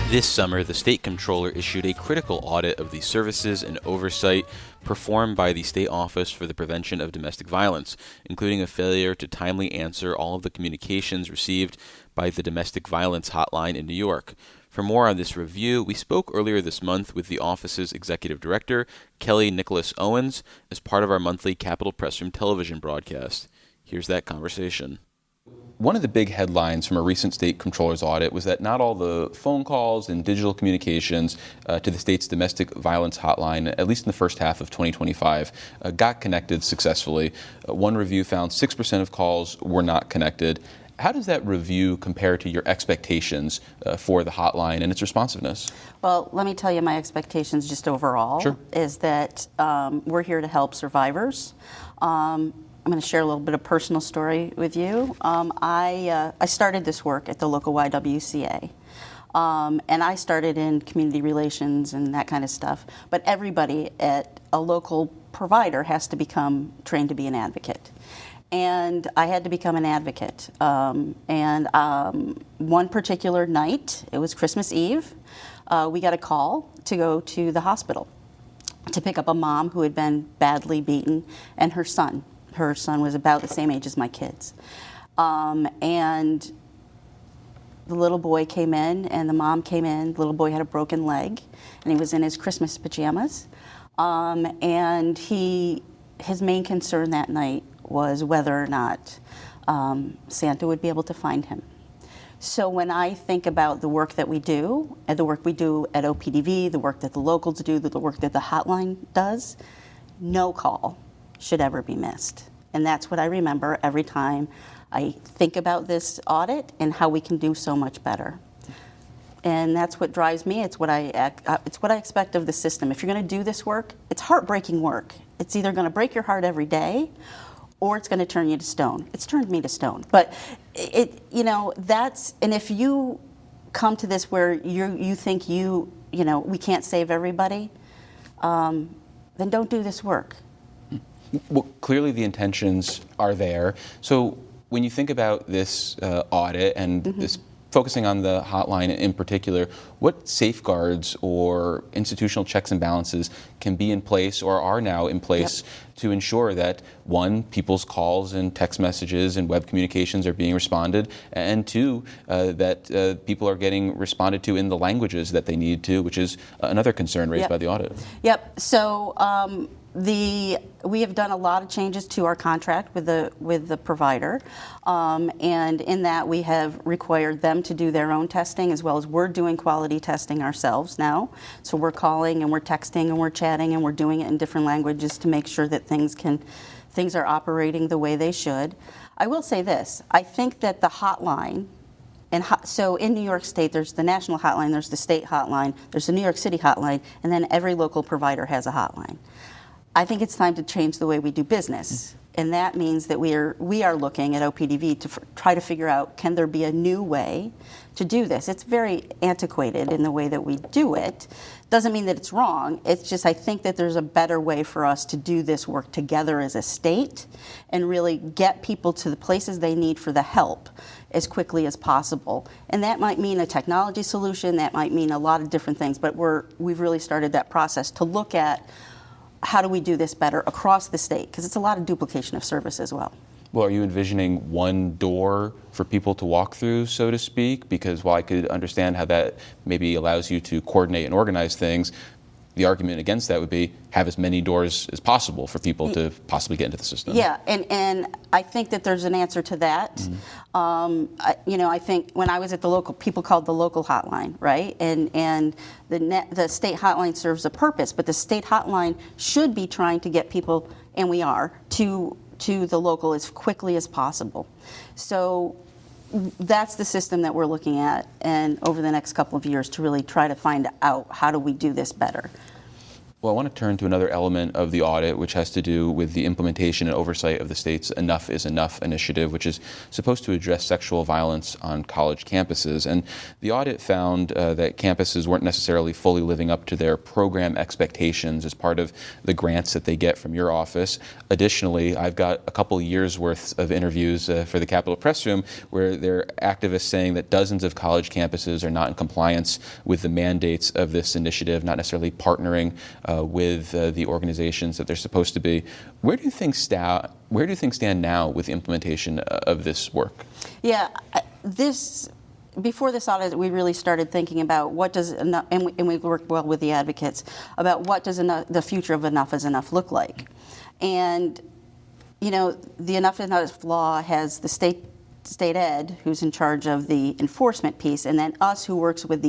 This summer, the state comptroller issued a critical audit of the services and oversight performed by the State Office for the Prevention of Domestic Violence, including a failure to timely answer all of the communications received by the Domestic Violence Hotline in New York. For more on this review, we spoke earlier this month with the office's executive director, Kelli Owens, as part of our monthly Capitol Press Room television broadcast. Here's that conversation. One of the big headlines from a recent state comptroller's audit was that not all the phone calls and digital communications to the state's domestic violence hotline, at least in the first half of 2025, got connected successfully. One review found 6% of calls were not connected. How does that review compare to your expectations for the hotline and its responsiveness? Well, let me tell you my expectations just overall. Sure. Is that we're here to help survivors. I'm going to share a little bit of personal story with you. I started this work at the local YWCA, and I started in community relations and that kind of stuff. But everybody at a local provider has to become trained to be an advocate. And I had to become an advocate. One particular night, it was Christmas Eve, we got a call to go to the hospital to pick up a mom who had been badly beaten and her son. Her son was about the same age as my kids. And the little boy came in and the mom came in. The little boy had a broken leg and he was in his Christmas pajamas. And his main concern that night was whether or not Santa would be able to find him. So when I think about the work that we do, and the work we do at OPDV, the work that the locals do, the work that the hotline does, no call should ever be missed. And that's what I remember every time I think about this audit and how we can do so much better. And that's what drives me. It's what I expect of the system. If you're going to do this work, it's heartbreaking work. It's either going to break your heart every day or it's going to turn you to stone. It's turned me to stone. But and if you come to this where you think we can't save everybody, then don't do this work. Well, clearly the intentions are there. So when you think about this audit and this focusing on the hotline in particular, what safeguards or institutional checks and balances can be in place or are now in place to ensure that, one, people's calls and text messages and web communications are being responded, and two, that people are getting responded to in the languages that they need to, which is another concern raised by the audit? Yep. So we have done a lot of changes to our contract with the provider, and in that we have required them to do their own testing as well as we're doing quality testing ourselves now. So we're calling and we're texting and we're chatting and we're doing it in different languages to make sure that things are operating the way they should. I will say this: I think that the hotline. So in New York State, there's the national hotline, there's the state hotline, there's the New York City hotline, and then every local provider has a hotline. I think it's time to change the way we do business. And that means that we are looking at OPDV to try to figure out, can there be a new way to do this? It's very antiquated in the way that we do it. Doesn't mean that it's wrong. It's just I think that there's a better way for us to do this work together as a state and really get people to the places they need for the help as quickly as possible. And that might mean a technology solution. That might mean a lot of different things. But we've really started that process to look at how do we do this better across the state? Because it's a lot of duplication of service as well. Well, are you envisioning one door for people to walk through, so to speak? Because while I could understand how that maybe allows you to coordinate and organize things, the argument against that would be have as many doors as possible for people to possibly get into the system. Yeah, and I think that there's an answer to that. I think when I was at the local, people called the local hotline, right? And the state hotline serves a purpose, but the state hotline should be trying to get people, and we are, to the local as quickly as possible. So that's the system that we're looking at, and over the next couple of years to really try to find out how do we do this better. Well, I want to turn to another element of the audit, which has to do with the implementation and oversight of the state's Enough is Enough initiative, which is supposed to address sexual violence on college campuses. And the audit found that campuses weren't necessarily fully living up to their program expectations as part of the grants that they get from your office. Additionally, I've got a couple years' worth of interviews for the Capitol Press Room where there are activists saying that dozens of college campuses are not in compliance with the mandates of this initiative, not necessarily partnering with the organizations that they're supposed to be. Where do you think stand now with the implementation of this work? Yeah, before this audit, we really started thinking about what does enough, and we worked well with the advocates about what does the future of Enough is Enough look like. And the Enough is Enough law has the state ed, who's in charge of the enforcement piece, and then us, who works with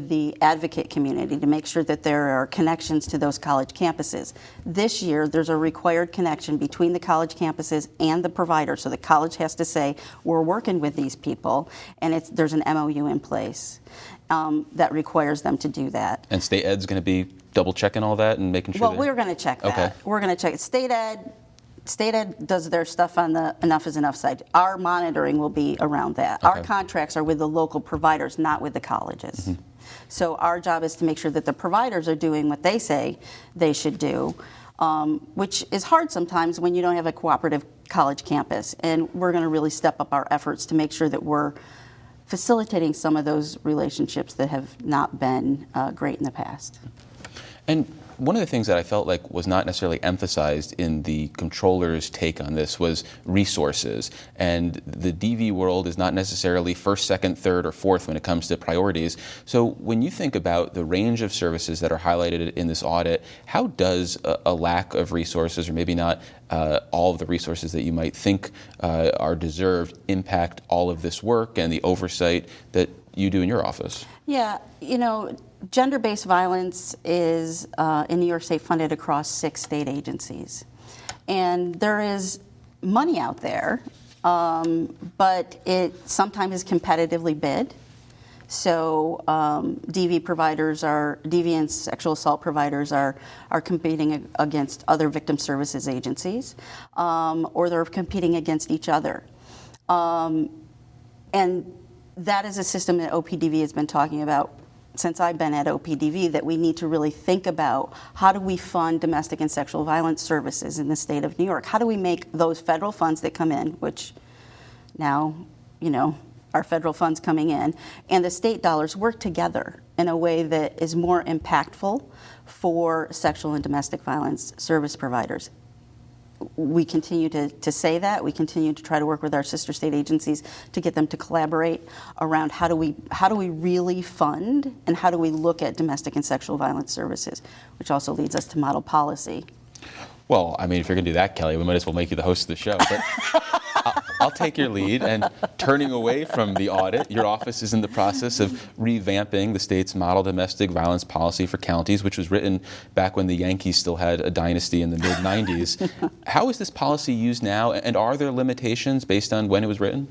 the advocate community to make sure that there are connections to those college campuses. This year, there's a required connection between the college campuses and the provider. So the college has to say, we're working with these people, and there's an MOU in place that requires them to do that. And state ed's going to be double checking all that and making sure. Well, we're going to check that. Okay. We're going to check it. State ed does their stuff on the Enough is Enough side. Our monitoring will be around that. Okay. Our contracts are with the local providers, not with the colleges. Mm-hmm. So our job is to make sure that the providers are doing what they say they should do, which is hard sometimes when you don't have a cooperative college campus. And we're going to really step up our efforts to make sure that we're facilitating some of those relationships that have not been great in the past. And one of the things that I felt like was not necessarily emphasized in the controller's take on this was resources. And the DV world is not necessarily first, second, third, or fourth when it comes to priorities. So when you think about the range of services that are highlighted in this audit, how does a lack of resources, or maybe not all of the resources that you might think are deserved, impact all of this work and the oversight that you do in your office? Yeah, gender-based violence is in New York State funded across 6 state agencies. And there is money out there, but it sometimes is competitively bid. So DV and sexual assault providers are competing against other victim services agencies, or they're competing against each other. And that is a system that OPDV has been talking about since I've been at OPDV, that we need to really think about how do we fund domestic and sexual violence services in the state of New York? How do we make those federal funds that come in, which now, are federal funds coming in, and the state dollars work together in a way that is more impactful for sexual and domestic violence service providers? We continue to say that. We continue to try to work with our sister state agencies to get them to collaborate around how do we really fund and how do we look at domestic and sexual violence services, which also leads us to model policy. Well, I mean, if you're going to do that, Kelly, we might as well make you the host of the show. But I'll take your lead, and turning away from the audit, your office is in the process of revamping the state's model domestic violence policy for counties, which was written back when the Yankees still had a dynasty in the mid-90s. How is this policy used now, and are there limitations based on when it was written?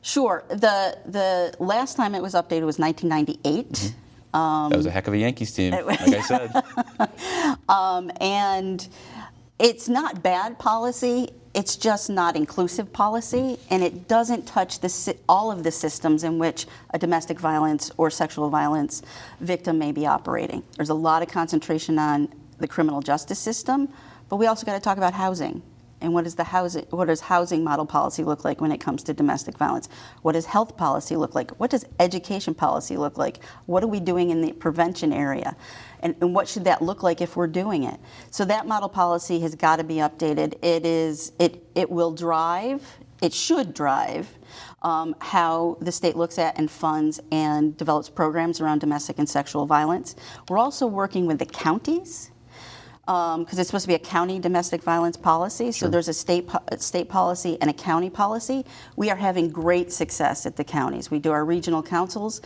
Sure. The last time it was updated was 1998. Mm-hmm. That was a heck of a Yankees team, like I said. And it's not bad policy. It's just not inclusive policy, and it doesn't touch all of the systems in which a domestic violence or sexual violence victim may be operating. There's a lot of concentration on the criminal justice system, but we also got to talk about housing. And what does housing model policy look like when it comes to domestic violence? What does health policy look like? What does education policy look like? What are we doing in the prevention area? And what should that look like if we're doing it? So that model policy has got to be updated. It should drive how the state looks at and funds and develops programs around domestic and sexual violence. We're also working with the counties, because it's supposed to be a county domestic violence policy. So there's a state policy and a county policy. We are having great success at the counties. We do our regional councils,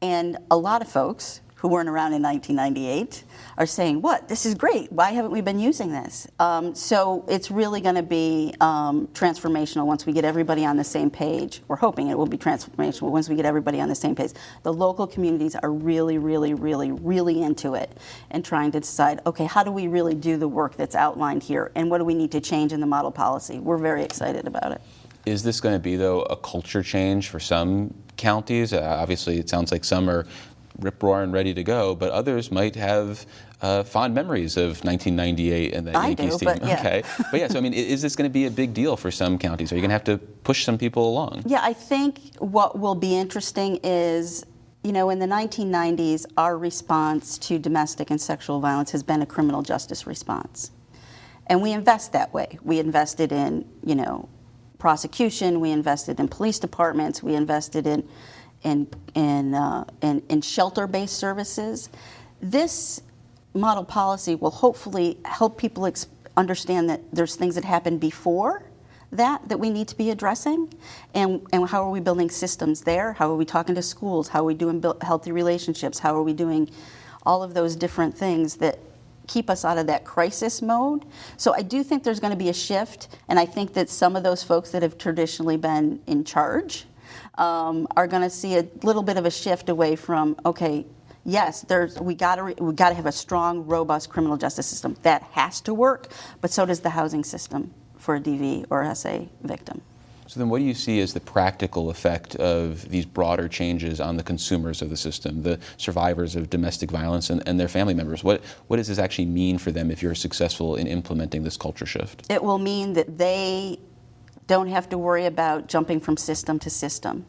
and a lot of folks who who weren't around in 1998 are saying, what, this is great, why haven't we been using this? So it's really going to be transformational once we get everybody on the same page. We're hoping it will be transformational once we get everybody on the same page. The local communities are really, really, really, really into it and trying to decide, okay, how do we really do the work that's outlined here, and what do we need to change in the model policy? We're very excited about it. Is this going to be, though, a culture change for some counties? Obviously, it sounds like some are rip-roaring ready to go, but others might have fond memories of 1998 and the Yankees team. But yeah. Okay, but yeah, so I mean, is this going to be a big deal for some counties? Are you going to have to push some people along? Yeah, I think what will be interesting is, in the 1990s, our response to domestic and sexual violence has been a criminal justice response. And we invest that way. We invested in, prosecution, we invested in police departments, we invested in shelter-based services. This model policy will hopefully help people understand that there's things that happened before that we need to be addressing, and how are we building systems there? How are we talking to schools? How are we doing healthy relationships? How are we doing all of those different things that keep us out of that crisis mode? So I do think there's going to be a shift, and I think that some of those folks that have traditionally been in charge are going to see a little bit of a shift away from, okay, yes, we got to have a strong, robust criminal justice system. That has to work, but so does the housing system for a DV or SA victim. So then what do you see as the practical effect of these broader changes on the consumers of the system, the survivors of domestic violence and their family members? What does this actually mean for them if you're successful in implementing this culture shift? It will mean that they don't have to worry about jumping from system to system.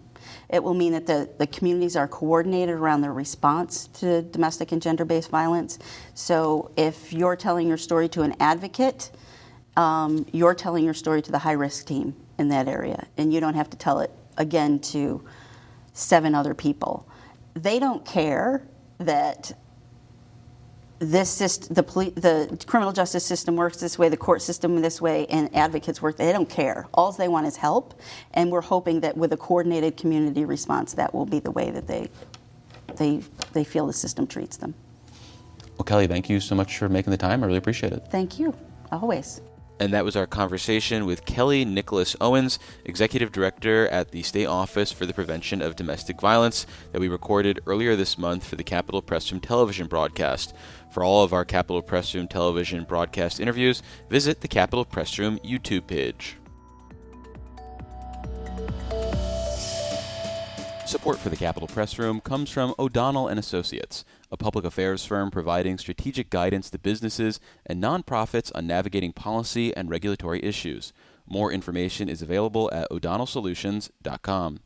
It will mean that the communities are coordinated around their response to domestic and gender-based violence. So if you're telling your story to an advocate, you're telling your story to the high-risk team in that area, and you don't have to tell it again to 7 other people. They don't care that the criminal justice system works this way, the court system this way, and advocates work. They don't care. All they want is help, and we're hoping that with a coordinated community response, that will be the way that they feel the system treats them. Well, Kelli, thank you so much for making the time. I really appreciate it. Thank you. Always. And that was our conversation with Kelli Nicholas Owens, Executive Director at the State Office for the Prevention of Domestic Violence, that we recorded earlier this month for the Capitol Press Room television broadcast. For all of our Capitol Press Room television broadcast interviews, visit the Capitol Press Room YouTube page. Support for the Capitol Press Room comes from O'Donnell & Associates, a public affairs firm providing strategic guidance to businesses and nonprofits on navigating policy and regulatory issues. More information is available at o'donnellsolutions.com.